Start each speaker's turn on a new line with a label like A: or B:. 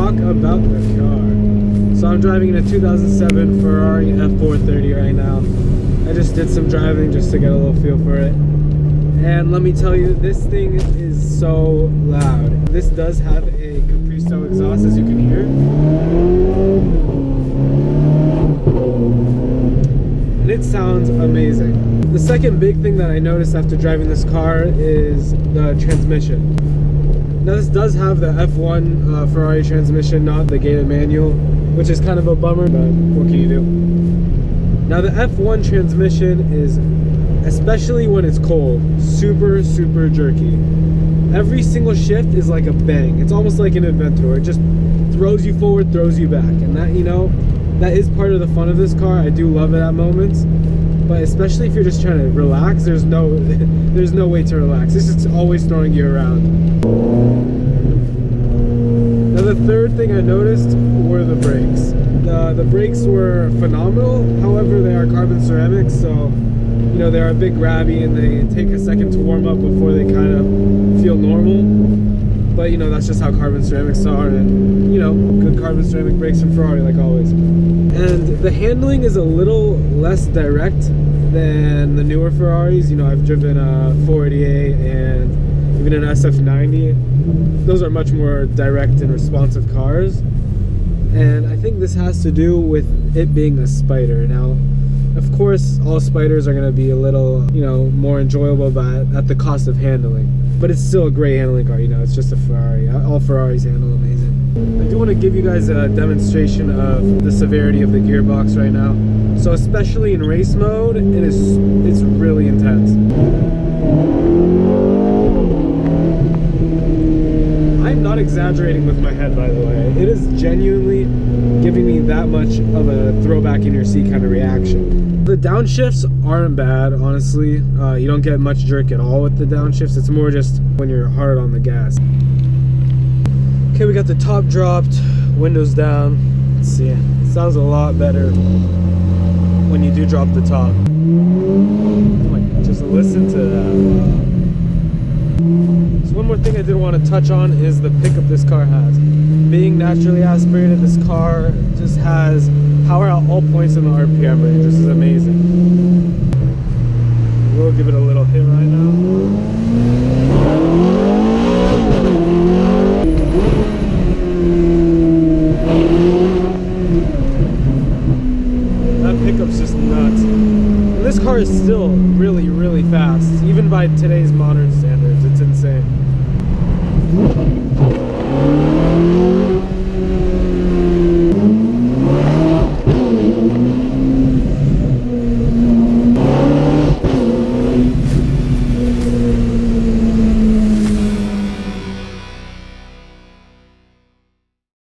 A: talk about the car. So I'm driving in a 2007 Ferrari F430 right now. I just did some driving just to get a little feel for it. And let me tell you, this thing is so loud. This does have a Capristo exhaust, as you can hear. And it sounds amazing. The second big thing that I noticed after driving this car is the transmission. Now this does have the F1 Ferrari transmission, not the gated manual, which is kind of a bummer, but what can you do? Now the F1 transmission is, especially when it's cold, super jerky. Every single shift is like a bang. It's almost like an Inventor. It just throws you forward, throws you back. And that, you know, that is part of the fun of this car. I do love it at moments. But especially if you're just trying to relax, there's no way to relax. This is always throwing you around. Now the third thing I noticed were the brakes. The brakes were phenomenal. However, they are carbon ceramics, so you know, they're a bit grabby and they take a second to warm up before they kind of feel normal. But you know, that's just how carbon ceramics are, and you know, good carbon ceramic brakes from Ferrari, like always. And the handling is a little less direct than the newer Ferraris. You know, I've driven a 488 and even an SF90. Those are much more direct and responsive cars. And I think this has to do with it being a Spider. Now, of course, all Spiders are going to be a little, you know, more enjoyable, but at the cost of handling. But it's still a great handling car, you know, it's just a Ferrari. All Ferraris handle amazing. I do want to give you guys a demonstration of the severity of the gearbox right now. So especially in race mode, it's really intense. I'm not exaggerating with my head, by the way. It is genuinely giving me that much of a throwback in your seat kind of reaction. The downshifts aren't bad, honestly. You don't get much jerk at all with the downshifts. It's more just when you're hard on the gas. Okay, we got the top dropped, windows down. Let's see, it sounds a lot better when you do drop the top. Oh my God, just listen to that. So one more thing I did want to touch on is the pickup this car has. Being naturally aspirated, this car just has power at all points in the RPM range. This is amazing. We'll give it a little hit right now. That pickup's just nuts. And this car is still really fast, even by today's modern standards. It's insane.